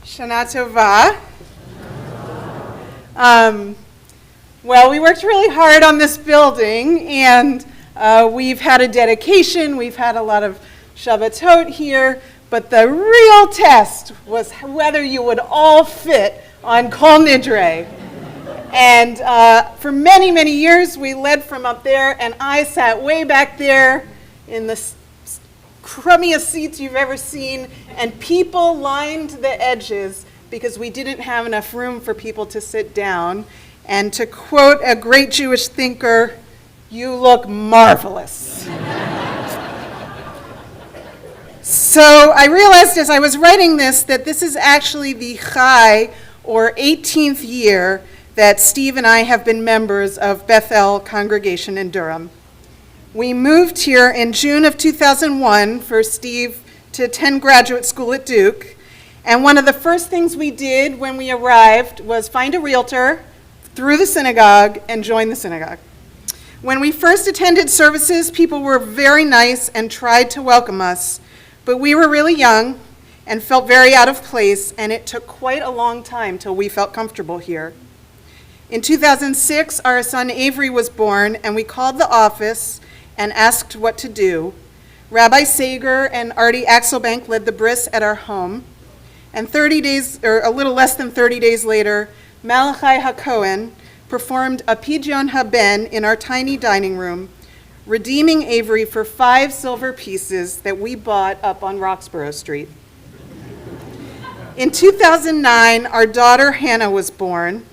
Shana Tova. Well, we worked really hard on this building, and we've had a dedication, we've had a lot of Shabbatot here, but the real test was whether you would all fit on Kol Nidre. And for many, many years, we led from up there, and I sat way back there in the crummiest seats you've ever seen, and people lined the edges because we didn't have enough room for people to sit down. And to quote a great Jewish thinker, "You look marvelous." So I realized as I was writing this that this is actually the Chai, or 18th year, that Steve and I have been members of Bethel congregation in Durham. We moved here in June of 2001 for Steve to attend graduate school at Duke. And one of the first things we did when we arrived was find a realtor through the synagogue and join the synagogue. When we first attended services, people were very nice and tried to welcome us, but we were really young and felt very out of place, and it took quite a long time till we felt comfortable here. In 2006, our son Avery was born, and we called the office and asked what to do. Rabbi Sager and Artie Axelbank led the bris at our home, and 30 days, or a little less than 30 days later, Malachi HaKohen performed a Pidyon HaBen in our tiny dining room, redeeming Avery for 5 silver pieces that we bought up on Roxborough Street. In 2009, our daughter Hannah was born,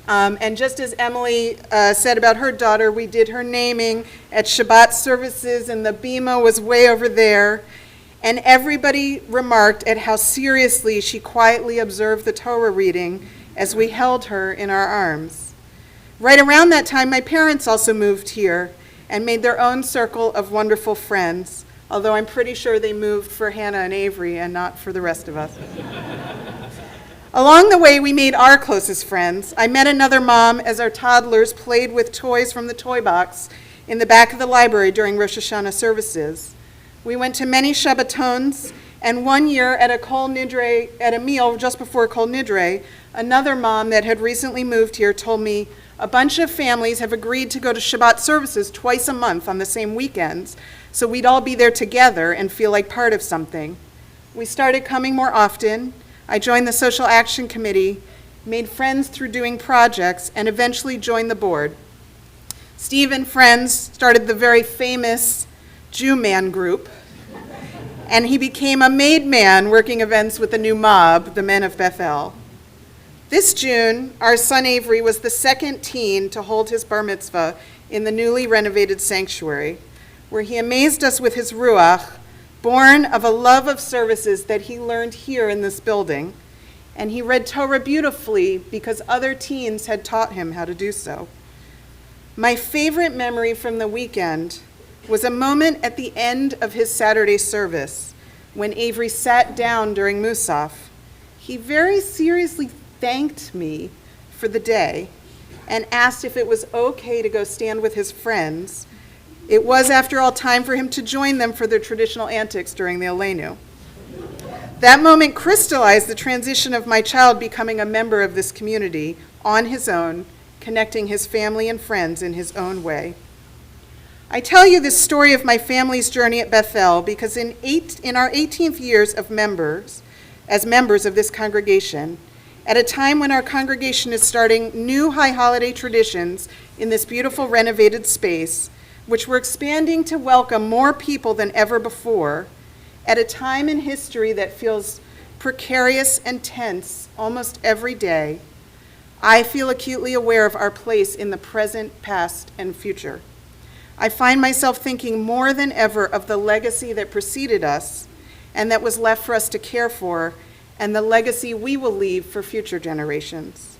and just as Emily said about her daughter, we did her naming at Shabbat services, and the bima was way over there, and everybody remarked at how seriously she quietly observed the Torah reading as we held her in our arms. Right around that time, my parents also moved here and made their own circle of wonderful friends, although I'm pretty sure they moved for Hannah and Avery and not for the rest of us. Along the way, we made our closest friends. I met another mom as our toddlers played with toys from the toy box in the back of the library during Rosh Hashanah services. We went to many Shabbatons, and one year at a meal just before Kol Nidre, another mom that had recently moved here told me a bunch of families have agreed to go to Shabbat services twice a month on the same weekends, so we'd all be there together and feel like part of something. We started coming more often. I joined the Social Action Committee, made friends through doing projects, and eventually joined the board. Steve and friends started the very famous Jew Man group, and he became a made man working events with the new mob, the Men of Bethel. This June, our son Avery was the second teen to hold his bar mitzvah in the newly renovated sanctuary, where he amazed us with his ruach, born of a love of services that he learned here in this building, and he read Torah beautifully because other teens had taught him how to do so. My favorite memory from the weekend was a moment at the end of his Saturday service when Avery sat down during Musaf. He very seriously thanked me for the day and asked if it was okay to go stand with his friends. It was, after all, time for him to join them for their traditional antics during the Aleinu. That moment crystallized the transition of my child becoming a member of this community on his own, connecting his family and friends in his own way. I tell you this story of my family's journey at Bethel because in our 18th years of as members of this congregation, at a time when our congregation is starting new high holiday traditions in this beautiful renovated space, which we're expanding to welcome more people than ever before, at a time in history that feels precarious and tense almost every day, I feel acutely aware of our place in the present, past, and future. I find myself thinking more than ever of the legacy that preceded us and that was left for us to care for, and the legacy we will leave for future generations.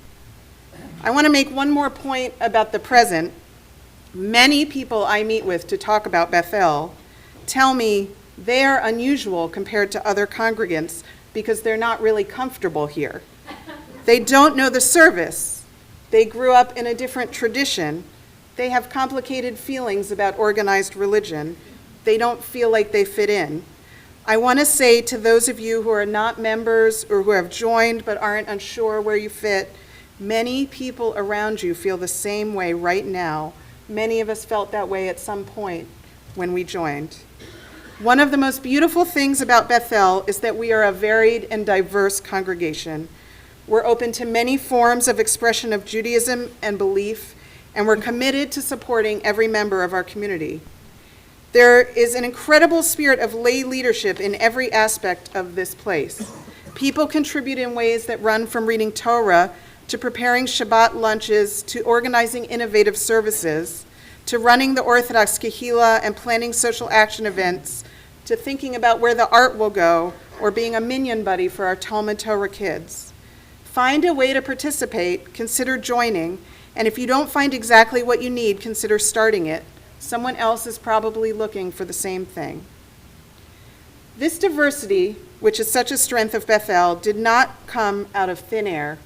I want to make one more point about the present. Many people I meet with to talk about Bethel tell me they are unusual compared to other congregants because they're not really comfortable here. They don't know the service. They grew up in a different tradition. They have complicated feelings about organized religion. They don't feel like they fit in. I want to say to those of you who are not members or who have joined but aren't unsure where you fit, many people around you feel the same way right now. Many of us felt that way at some point when we joined. One of the most beautiful things about Bethel is that we are a varied and diverse congregation. We're open to many forms of expression of Judaism and belief, and we're committed to supporting every member of our community. There is an incredible spirit of lay leadership in every aspect of this place. People contribute in ways that run from reading Torah to preparing Shabbat lunches to organizing innovative services, to running the Orthodox Kehillah and planning social action events, to thinking about where the art will go, or being a minyan buddy for our Talmud Torah kids. Find a way to participate, consider joining, and if you don't find exactly what you need, consider starting it. Someone else is probably looking for the same thing. This diversity, which is such a strength of Bethel, did not come out of thin air.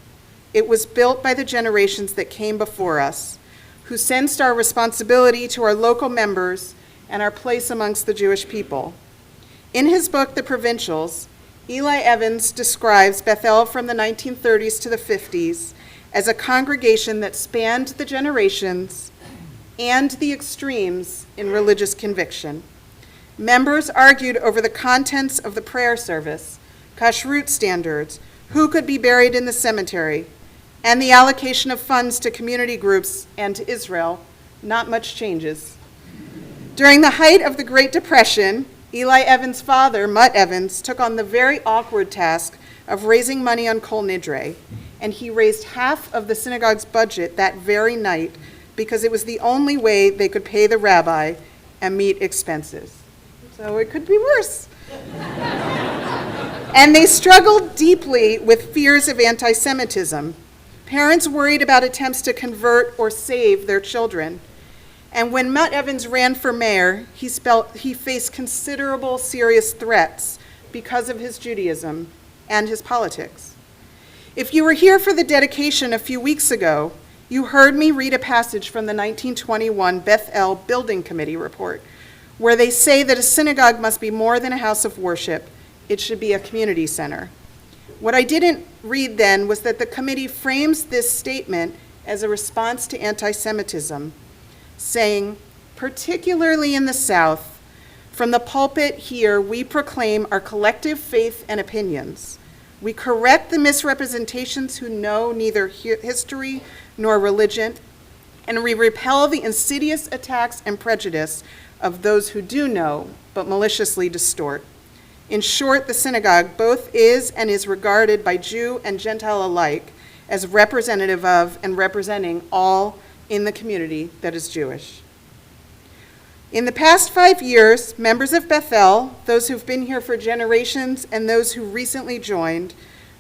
It was built by the generations that came before us, who sensed our responsibility to our local members and our place amongst the Jewish people. In his book, The Provincials, Eli Evans describes Bethel from the 1930s to the 50s as a congregation that spanned the generations and the extremes in religious conviction. Members argued over the contents of the prayer service, kashrut standards, who could be buried in the cemetery, and the allocation of funds to community groups and to Israel. Not much changes. During the height of the Great Depression, Eli Evans' father, Mutt Evans, took on the very awkward task of raising money on Kol Nidre, and he raised half of the synagogue's budget that very night because it was the only way they could pay the rabbi and meet expenses. So it could be worse. And they struggled deeply with fears of anti-Semitism. Parents worried about attempts to convert or save their children. And when Mutt Evans ran for mayor, he faced considerable serious threats because of his Judaism and his politics. If you were here for the dedication a few weeks ago, you heard me read a passage from the 1921 Bethel Building Committee report, where they say that a synagogue must be more than a house of worship. It should be a community center. What I didn't read then was that the committee frames this statement as a response to anti-Semitism, saying, particularly in the South, from the pulpit here, we proclaim our collective faith and opinions. We correct the misrepresentations who know neither history nor religion, and we repel the insidious attacks and prejudice of those who do know, but maliciously distort. In short, the synagogue both is and is regarded by Jew and Gentile alike as representative of and representing all in the community that is Jewish. In the past 5 years, members of Bethel, those who've been here for generations and those who recently joined,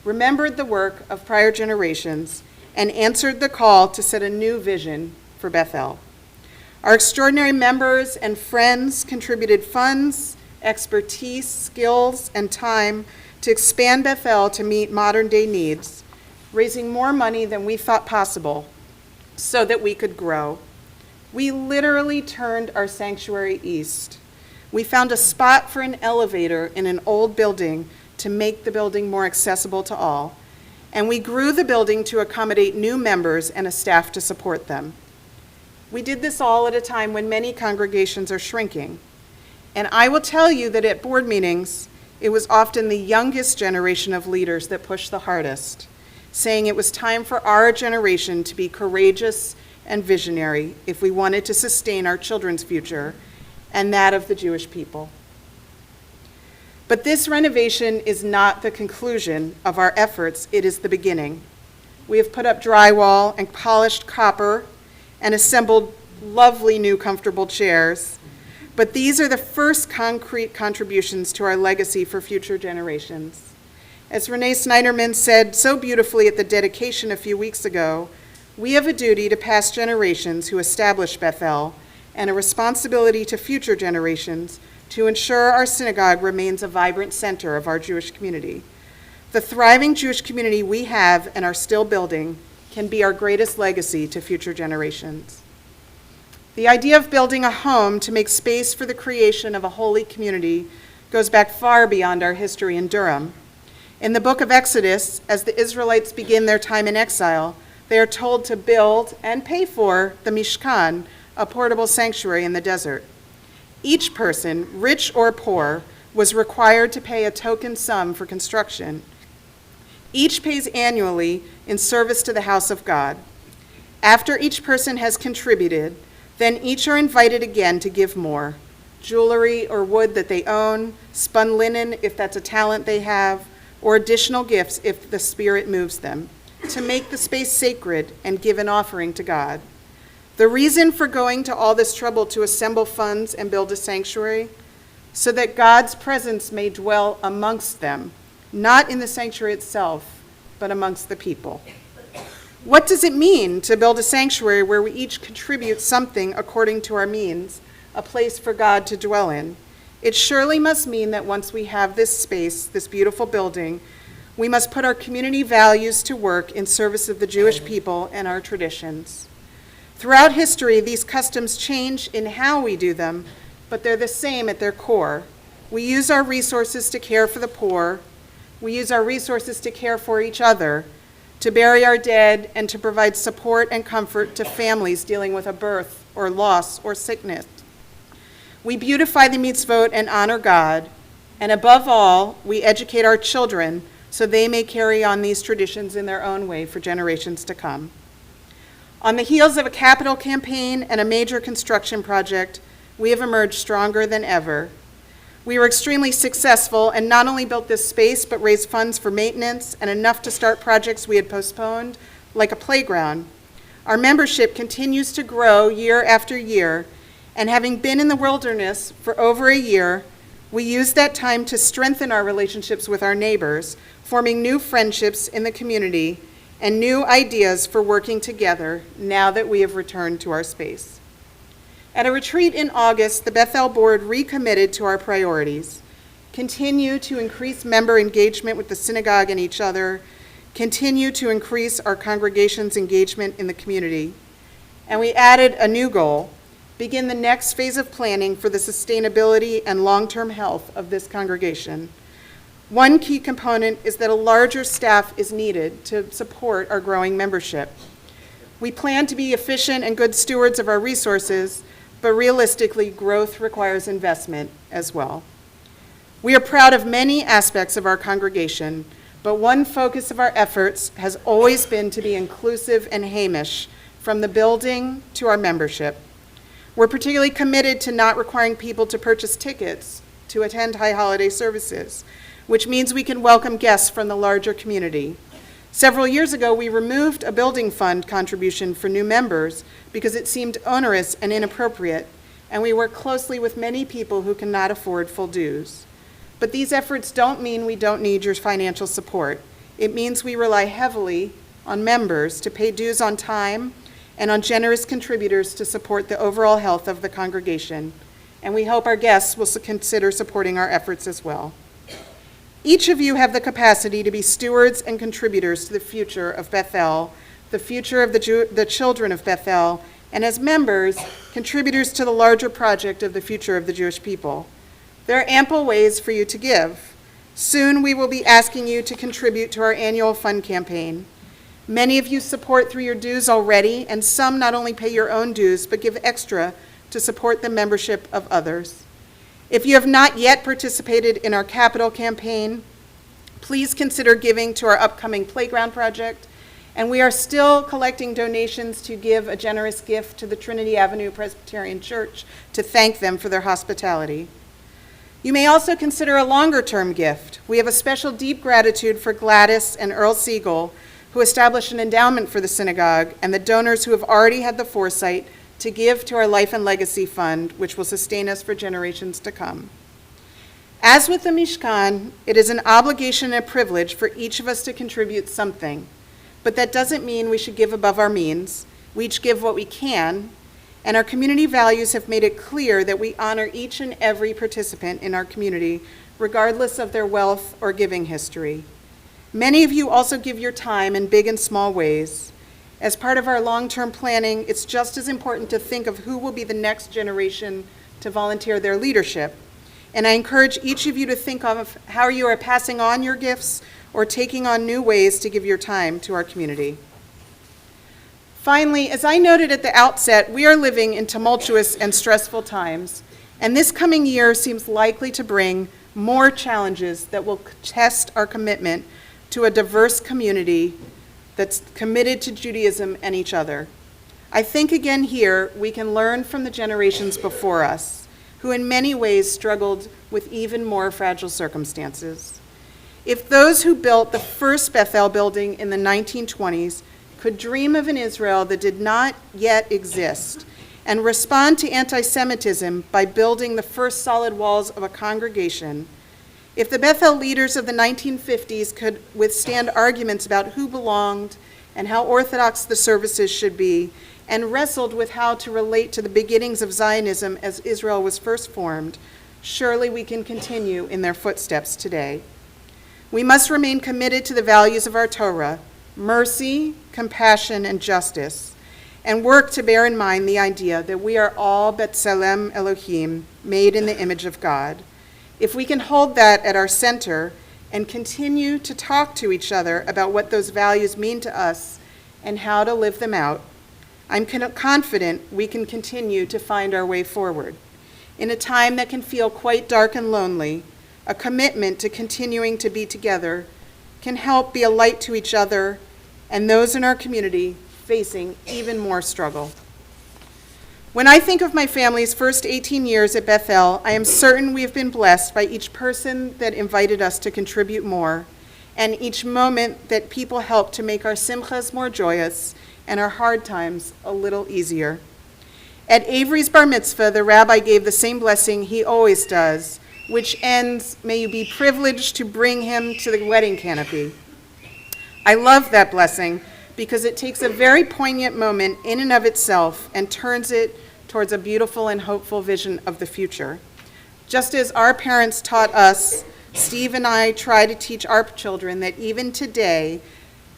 remembered the work of prior generations and answered the call to set a new vision for Bethel. Our extraordinary members and friends contributed funds, expertise, skills, and time to expand Bethel to meet modern-day needs, raising more money than we thought possible so that we could grow. We literally turned our sanctuary east. We found a spot for an elevator in an old building to make the building more accessible to all, and we grew the building to accommodate new members and a staff to support them. We did this all at a time when many congregations are shrinking. And I will tell you that at board meetings, it was often the youngest generation of leaders that pushed the hardest, saying it was time for our generation to be courageous and visionary if we wanted to sustain our children's future and that of the Jewish people. But this renovation is not the conclusion of our efforts, it is the beginning. We have put up drywall and polished copper and assembled lovely new comfortable chairs. But these are the first concrete contributions to our legacy for future generations. As Renee Snyderman said so beautifully at the dedication a few weeks ago, we have a duty to past generations who established Bethel and a responsibility to future generations to ensure our synagogue remains a vibrant center of our Jewish community. The thriving Jewish community we have and are still building can be our greatest legacy to future generations. The idea of building a home to make space for the creation of a holy community goes back far beyond our history in Durham. In the book of Exodus, as the Israelites begin their time in exile, they are told to build and pay for the Mishkan, a portable sanctuary in the desert. Each person, rich or poor, was required to pay a token sum for construction. Each pays annually in service to the house of God. After each person has contributed, then each are invited again to give more: jewelry or wood that they own, spun linen if that's a talent they have, or additional gifts if the Spirit moves them, to make the space sacred and give an offering to God. The reason for going to all this trouble to assemble funds and build a sanctuary, so that God's presence may dwell amongst them, not in the sanctuary itself, but amongst the people. What does it mean to build a sanctuary where we each contribute something according to our means, a place for God to dwell in? It surely must mean that once we have this space, this beautiful building, we must put our community values to work in service of the Jewish people and our traditions. Throughout history, these customs change in how we do them, but they're the same at their core. We use our resources to care for the poor. We use our resources to care for each other, to bury our dead, and to provide support and comfort to families dealing with a birth or loss or sickness. We beautify the mitzvot and honor God, and above all, we educate our children so they may carry on these traditions in their own way for generations to come. On the heels of a capital campaign and a major construction project, we have emerged stronger than ever. We were extremely successful and not only built this space, but raised funds for maintenance and enough to start projects we had postponed, like a playground. Our membership continues to grow year after year, and having been in the wilderness for over a year, we used that time to strengthen our relationships with our neighbors, forming new friendships in the community and new ideas for working together now that we have returned to our space. At a retreat in August, the Bethel Board recommitted to our priorities: continue to increase member engagement with the synagogue and each other, continue to increase our congregation's engagement in the community, and we added a new goal: begin the next phase of planning for the sustainability and long-term health of this congregation. One key component is that a larger staff is needed to support our growing membership. We plan to be efficient and good stewards of our resources, but realistically, growth requires investment as well. We are proud of many aspects of our congregation, but one focus of our efforts has always been to be inclusive and Hamish, from the building to our membership. We're particularly committed to not requiring people to purchase tickets to attend high holiday services, which means we can welcome guests from the larger community. Several years ago, we removed a building fund contribution for new members because it seemed onerous and inappropriate, and we work closely with many people who cannot afford full dues. But these efforts don't mean we don't need your financial support. It means we rely heavily on members to pay dues on time and on generous contributors to support the overall health of the congregation, and we hope our guests will consider supporting our efforts as well. Each of you have the capacity to be stewards and contributors to the future of Bethel, the future of the children of Bethel, and as members, contributors to the larger project of the future of the Jewish people. There are ample ways for you to give. Soon we will be asking you to contribute to our annual fund campaign. Many of you support through your dues already, and some not only pay your own dues, but give extra to support the membership of others. If you have not yet participated in our capital campaign, please consider giving to our upcoming playground project, and we are still collecting donations to give a generous gift to the Trinity Avenue Presbyterian Church to thank them for their hospitality. You may also consider a longer-term gift. We have a special deep gratitude for Gladys and Earl Siegel, who established an endowment for the synagogue, and the donors who have already had the foresight to give to our Life and Legacy Fund, which will sustain us for generations to come. As with the Mishkan, it is an obligation and a privilege for each of us to contribute something, but that doesn't mean we should give above our means. We each give what we can, and our community values have made it clear that we honor each and every participant in our community, regardless of their wealth or giving history. Many of you also give your time in big and small ways. As part of our long-term planning, it's just as important to think of who will be the next generation to volunteer their leadership. And I encourage each of you to think of how you are passing on your gifts or taking on new ways to give your time to our community. Finally, as I noted at the outset, we are living in tumultuous and stressful times, and this coming year seems likely to bring more challenges that will test our commitment to a diverse community that's committed to Judaism and each other. I think again here we can learn from the generations before us, who in many ways struggled with even more fragile circumstances. If those who built the first Bethel building in the 1920s could dream of an Israel that did not yet exist and respond to anti-Semitism by building the first solid walls of a congregation, if the Bethel leaders of the 1950s could withstand arguments about who belonged and how orthodox the services should be, and wrestled with how to relate to the beginnings of Zionism as Israel was first formed, surely we can continue in their footsteps today. We must remain committed to the values of our Torah, mercy, compassion, and justice, and work to bear in mind the idea that we are all B'Tselem Elohim, made in the image of God. If we can hold that at our center and continue to talk to each other about what those values mean to us and how to live them out, I'm confident we can continue to find our way forward. In a time that can feel quite dark and lonely, a commitment to continuing to be together can help be a light to each other and those in our community facing even more struggle. When I think of my family's first 18 years at Bethel, I am certain we have been blessed by each person that invited us to contribute more, and each moment that people helped to make our simchas more joyous and our hard times a little easier. At Avery's bar mitzvah, the rabbi gave the same blessing he always does, which ends, "May you be privileged to bring him to the wedding canopy." I love that blessing because it takes a very poignant moment in and of itself and turns it towards a beautiful and hopeful vision of the future. Just as our parents taught us, Steve and I try to teach our children that even today,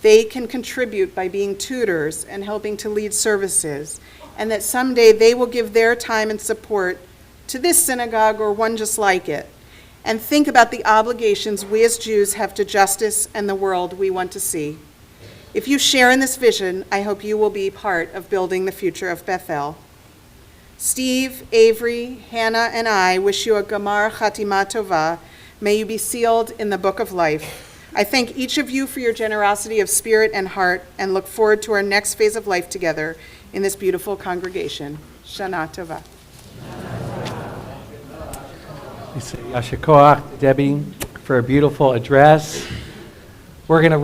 they can contribute by being tutors and helping to lead services, and that someday they will give their time and support to this synagogue or one just like it, and think about the obligations we as Jews have to justice and the world we want to see. If you share in this vision, I hope you will be part of building the future of Bethel. Steve, Avery, Hannah, and I wish you a Gamar Chatima Tova. May you be sealed in the book of life. I thank each of you for your generosity of spirit and heart and look forward to our next phase of life together in this beautiful congregation. Shana Tova. We say Yasher Koach, Debbie, for a beautiful address. We're going to